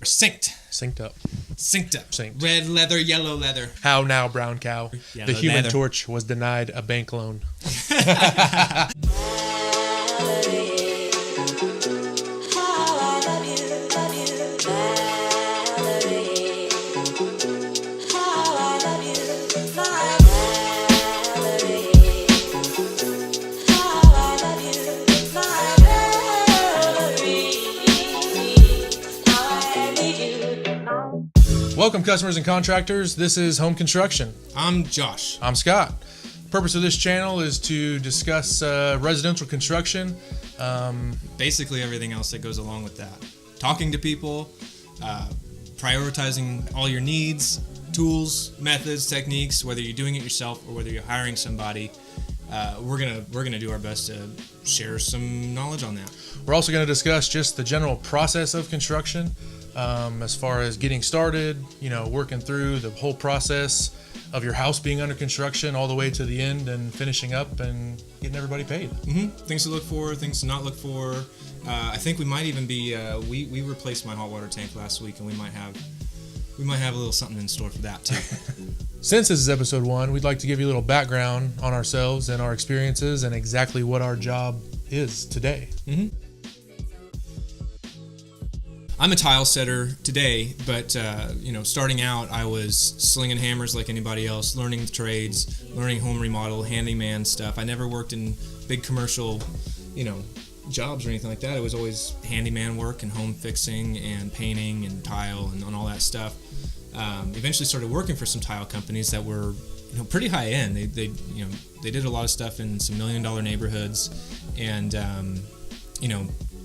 Or synced. Synced up. Synced. Red leather, yellow leather. How now, brown cow? Yellow the Human leather. Torch was denied a bank loan. Welcome, customers and contractors. This is Home Construction. I'm Josh. I'm Scott. The purpose of this channel is to discuss residential construction. Basically everything else that goes along with that. Talking to people, prioritizing all your needs, tools, methods, techniques, whether you're doing it yourself or whether you're hiring somebody. We're gonna do our best to share some knowledge on that. We're also going to discuss just the general process of construction, as far as getting started, working through the whole process of your house being under construction all the way to the end and finishing up and getting everybody paid. Mm-hmm. Things to look for, things to not look for. I think we might even be. We replaced my hot water tank last week, and we might have a little something in store for that too. Since this is episode 1, we'd like to give you a little background on ourselves and our experiences and exactly what our job is today. Mm-hmm. I'm a tile setter today, but starting out, I was slinging hammers like anybody else, learning the trades, learning home remodel, handyman stuff. I never worked in big commercial, jobs or anything like that. It was always handyman work and home fixing and painting and tile and all that stuff. Eventually started working for some tile companies that were pretty high end. They did a lot of stuff in some $1 million neighborhoods, and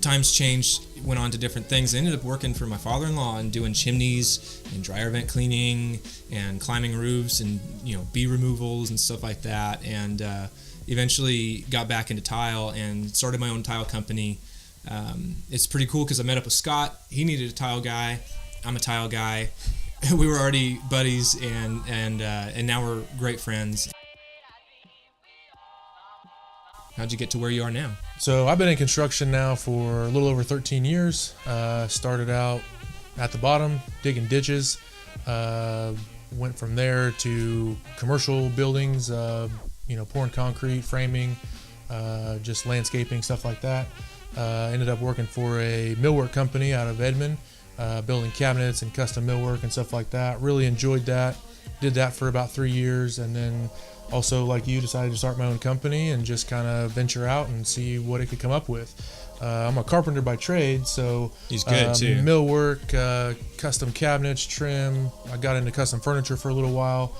times changed, went on to different things. I ended up working for my father-in-law and doing chimneys and dryer vent cleaning and climbing roofs and bee removals and stuff like that, and eventually got back into tile and started my own tile company. It's pretty cool because I met up with Scott. He needed a tile guy. I'm a tile guy. We were already buddies, and now we're great friends. How'd you get to where you are now? So I've been in construction now for a little over 13 years. Started out at the bottom, digging ditches. Went from there to commercial buildings, pouring concrete, framing, just landscaping, stuff like that. Ended up working for a millwork company out of Edmond, building cabinets and custom millwork and stuff like that. Really enjoyed that. Did that for about 3 years, and then also, like you, decided to start my own company and just kind of venture out and see what it could come up with. I'm a carpenter by trade, so he's good too. Millwork, custom cabinets, trim. I got into custom furniture for a little while.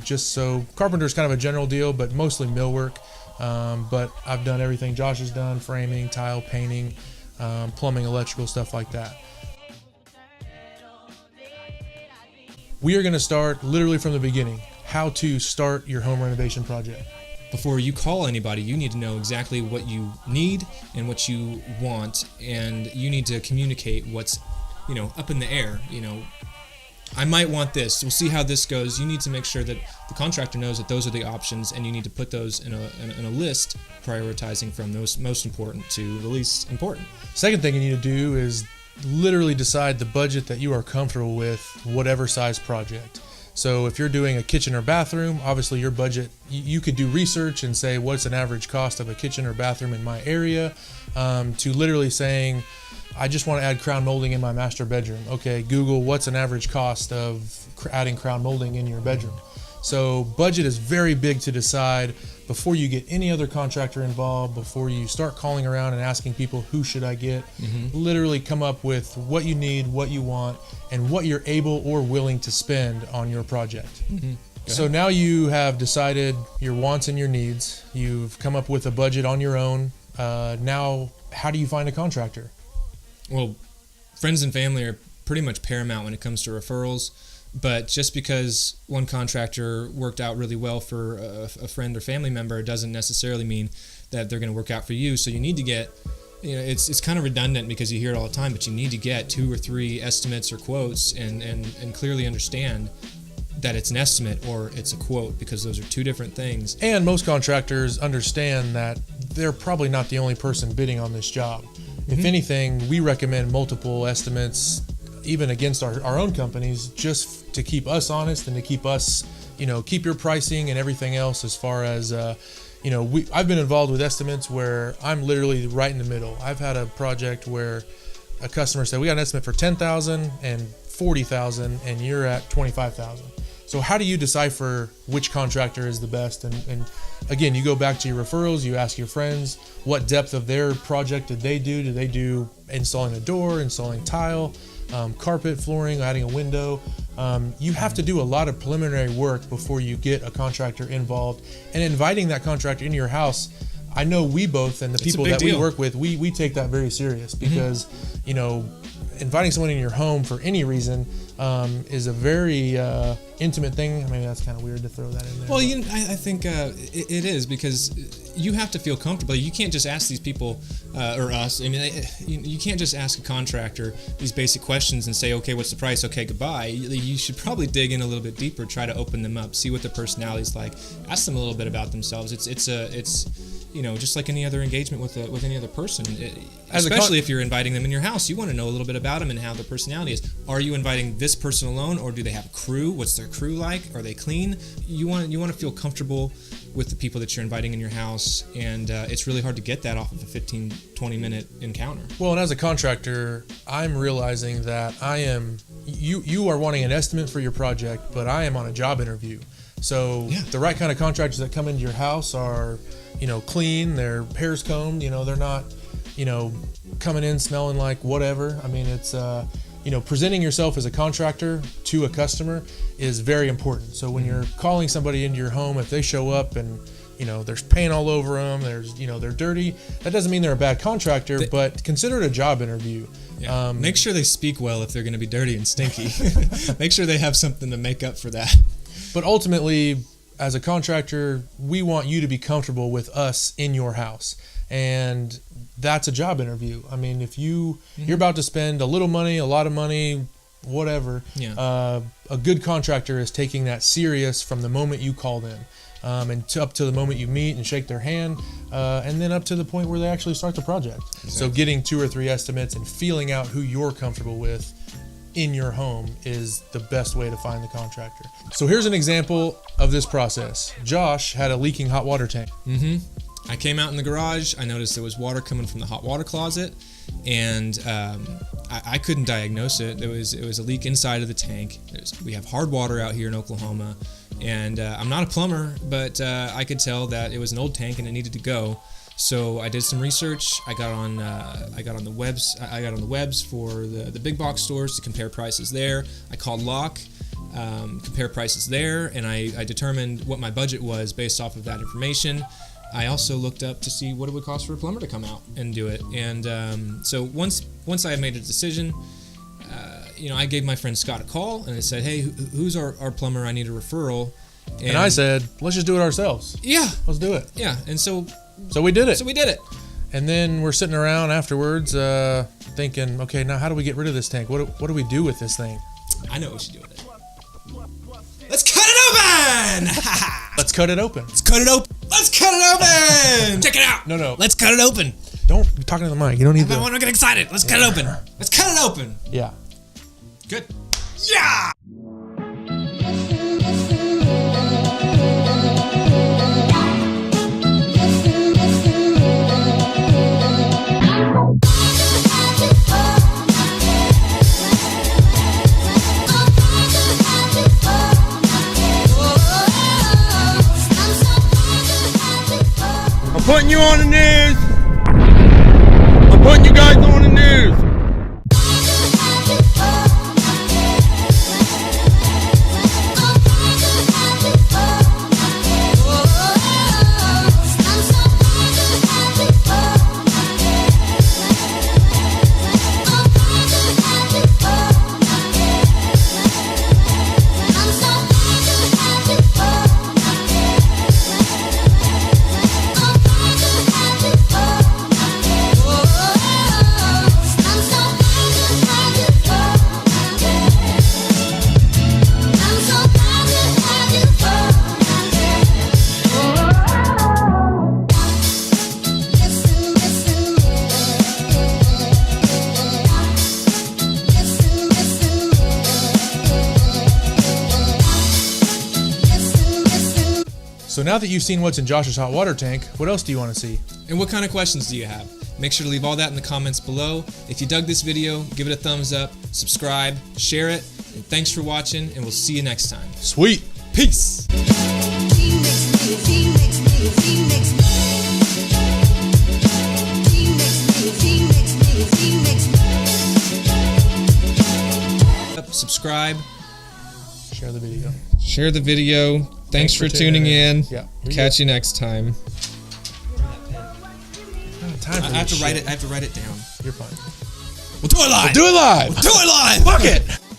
Just so carpenter is kind of a general deal, but mostly millwork. But I've done everything Josh has done: framing, tile, painting, plumbing, electrical, stuff like that. We are going to start literally from the beginning. How to start your home renovation project. Before you call anybody, you need to know exactly what you need and what you want, and you need to communicate what's, up in the air. I might want this. We'll see how this goes. You need to make sure that the contractor knows that those are the options, and you need to put those in a list, prioritizing from those most important to the least important. Second thing you need to do is literally decide the budget that you are comfortable with, whatever size project. So if you're doing a kitchen or bathroom, obviously your budget, you could do research and say what's an average cost of a kitchen or bathroom in my area, to literally saying, I just want to add crown molding in my master bedroom. Okay, Google what's an average cost of adding crown molding in your bedroom. So budget is very big to decide before you get any other contractor involved, before you start calling around and asking people who should I get. Mm-hmm. Literally come up with what you need, what you want, and what you're able or willing to spend on your project. Mm-hmm. So now you have decided your wants and your needs. You've come up with a budget on your own. Now, how do you find a contractor? Well, friends and family are pretty much paramount when it comes to referrals. But just because one contractor worked out really well for a friend or family member doesn't necessarily mean that they're going to work out for you. So you need to get, it's kind of redundant because you hear it all the time, but you need to get 2 or 3 estimates or quotes and clearly understand that it's an estimate or it's a quote, because those are 2 different things. And most contractors understand that they're probably not the only person bidding on this job. Mm-hmm. If anything, we recommend multiple estimates even against our own companies, just to keep us honest and to keep us, keep your pricing and everything else as far as, I've been involved with estimates where I'm literally right in the middle. I've had a project where a customer said, we got an estimate for $10,000 and $40,000 and you're at $25,000. So how do you decipher which contractor is the best? And again, you go back to your referrals, you ask your friends, what depth of their project did they do? Did they do installing a door, installing tile, carpet, flooring, adding a window? You have to do a lot of preliminary work before you get a contractor involved. And inviting that contractor into your house, I know we both and the people that we work with, we take that very serious because, inviting someone in your home for any reason is a very intimate thing. I mean, that's kind of weird to throw that in there. Well, I think it is, because you have to feel comfortable. You can't just ask these people or us. I mean, you can't just ask a contractor these basic questions and say, okay, what's the price? Okay, goodbye. You should probably dig in a little bit deeper, try to open them up, see what their personality's like, ask them a little bit about themselves. It's just like any other engagement with any other person. Especially if you're inviting them in your house, you want to know a little bit about them and how their personality is. Are you inviting this person alone, or do they have a crew? What's their crew like? Are they clean? You want to feel comfortable with the people that you're inviting in your house, and it's really hard to get that off of a 15-20 minute encounter. Well, and as a contractor, I'm realizing that you are wanting an estimate for your project, but I am on a job interview. So the right kind of contractors that come into your house are, clean, their hair's combed, they're not, coming in smelling like whatever. I mean, it's, presenting yourself as a contractor to a customer is very important. So when you're calling somebody into your home, if they show up and, there's paint all over them, there's, they're dirty, that doesn't mean they're a bad contractor, but consider it a job interview. Yeah. Make sure they speak well if they're going to be dirty and stinky. Make sure they have something to make up for that. But ultimately, as a contractor, we want you to be comfortable with us in your house. And that's a job interview. I mean, if you're about to spend a little money, a lot of money, whatever, a good contractor is taking that serious from the moment you call them. And up to the moment you meet and shake their hand, and then up to the point where they actually start the project. Exactly. So getting 2 or 3 estimates and feeling out who you're comfortable with in your home is the best way to find the contractor. So here's an example of this process. Josh had a leaking hot water tank. I came out in the garage. I noticed there was water coming from the hot water closet, and I couldn't diagnose it. It was a leak inside of the tank. We have hard water out here in Oklahoma, and I'm not a plumber, but I could tell that it was an old tank and it needed to go. So I did some research. I got on the webs for the big box stores to compare prices there. I called Lock, compare prices there, and I determined what my budget was based off of that information. I also looked up to see what it would cost for a plumber to come out and do it. And so once I had made a decision, I gave my friend Scott a call and I said, hey, who's our plumber? I need a referral. And I said, let's just do it ourselves. Yeah. Let's do it. Yeah. And so we did it. And then we're sitting around afterwards thinking, okay, now how do we get rid of this tank? What do we do with this thing? I know what we should do with it. Let's cut it open! Let's cut it open. Let's cut it open! Let's cut it open! Check it out! No. Let's cut it open! Don't be talking to the mic. You don't need to. I want to get excited. Let's cut it open. Let's cut it open! Yeah. Good. Yeah! I'm putting you on the news. I'm putting you guys on the news. So now that you've seen what's in Josh's hot water tank, what else do you want to see? And what kind of questions do you have? Make sure to leave all that in the comments below. If you dug this video, give it a thumbs up, subscribe, share it, and thanks for watching, and we'll see you next time. Sweet. Peace! Subscribe, Share the video. share the video. Thanks for tuning in. Yeah. Catch you next time. Time for I have this to write shit. it. I have to write it down. You're fine. We'll do it live. Do it live. Do it live. Fuck it.